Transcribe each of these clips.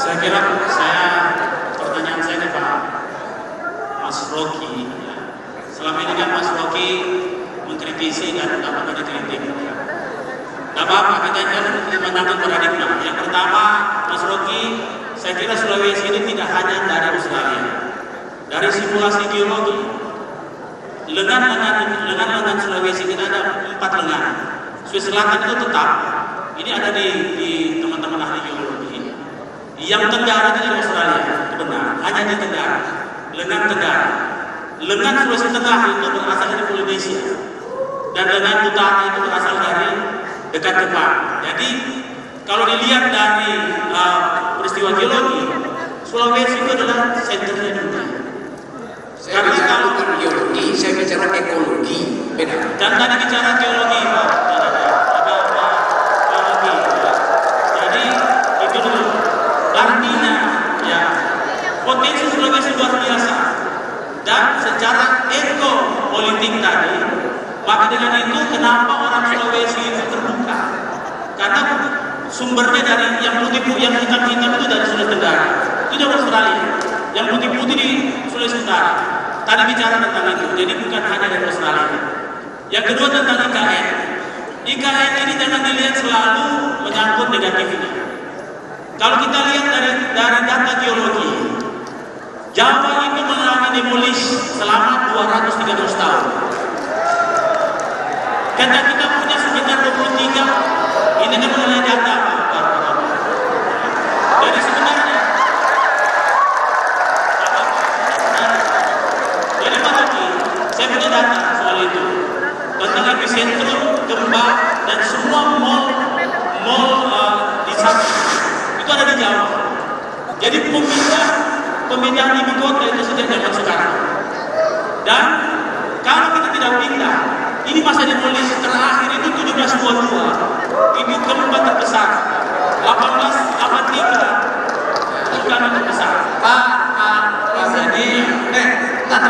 Saya kira pertanyaan saya ke Pak Mas Rocky. Selama ini kan Mas Rocky mengkritisi dan tidak pernah dikritik. Tidak apa-apa, kita kan menanggung paradigma. Yang pertama, Mas Rocky, saya kira Sulawesi ini tidak hanya dari Australia. Dari simulasi geologi, lengan Sulawesi kita ada 4 lengan. Sulawesi Selatan itu tetap. Ini ada di teman-teman ahli geologi. Yang tenggara itu dari Australia, itu benar. Hanya di tenggara, lengan tenggara. Lengan Sulawesi Tengah itu berasal dari Polinesia, dan lengan utara itu berasal dari dekat Jepang. Jadi kalau dilihat dari peristiwa geologi, Sulawesi itu adalah senternya dunia. Karena kalau bukan geologi, saya bicara ekologi, beda. Dan tadi bicara geologi, Pak. Geologi. Jadi itu dulu. Artinya, ya, potensi Sulawesi luar biasa. Dan secara ekopolitik tadi, maka dengan itu kenapa orang Sulawesi itu terbuka? Karena sumbernya dari yang putih-putih, yang hitam-hitam itu dari Sulawesi Tenggara, itu dari Australia. Yang putih-putih di Sulawesi Utara. Tadi bicara tentang itu, jadi bukan hanya dari Australia. Yang kedua tentang IKN. IKN ini jangan dilihat selalu menyangkut negatifnya. Kalau kita lihat dari data geologi, Jawa itu mengalami demolish selama 213 tahun. Karena kita punya sekitar 23, ini kan mengenai data. Jadi sebenarnya, jadi Pak Haji, saya punya data soal itu. Tentang epicentrum, gempa, dan semua mall di sana, itu ada di Jawa. Jadi pemindahan ibu kota itu sejak zaman sekarang. Dan kalau kita tidak pindah, ini masa demolish terakhir itu 1722, ini gempa terbesar. 1883, bukan terbesar. Pak Dhani, bentar.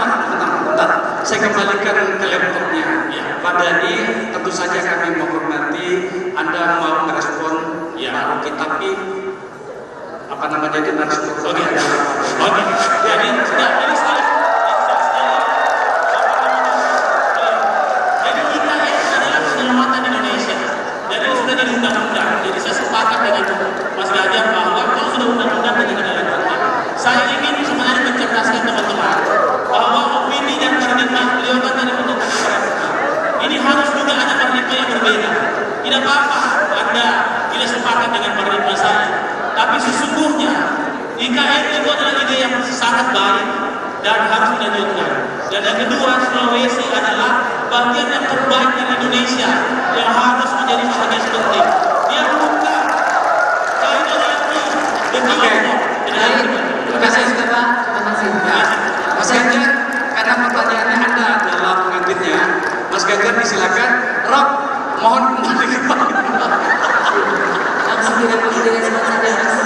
Saya kembalikan ke laptopnya. Pak Dhani, tentu saja kami menghormati Anda mau merespon Pak Rocky, tapi apa namanya itu narasumber kami adalah Oke. Jadi ini sekali. Jadi kita adalah keselamatan Indonesia. Jadi sudah jadi undang-undang. Jadi saya sepakat dengan Mas Gajah bahwa kalau sudah undang-undang dan tidak dilakukan, saya ingin sebenarnya mencerdaskan teman-teman bahwa opini dan paradigma beliau kan dari penduduk ini harus juga ada paradigma yang berbeda. Tidak apa-apa Anda tidak sepakat dengan paradigma saya, tapi sesungguhnya IKN itu adalah ide yang sangat baik dan harus dilanjutkan. Dan yang kedua, Sulawesi adalah bagian yang terbaik dari Indonesia yang harus menjadi bagian penting. Dia bukan kain lagi demi Allah. Terima kasih sudah Pak. Terima kasih. Mas Ganjar, karena pertanyaannya Anda adalah pengambilnya, Mas Ganjar disilakan. Rob, mohon kembali ke Pak. Langsung direspon saja.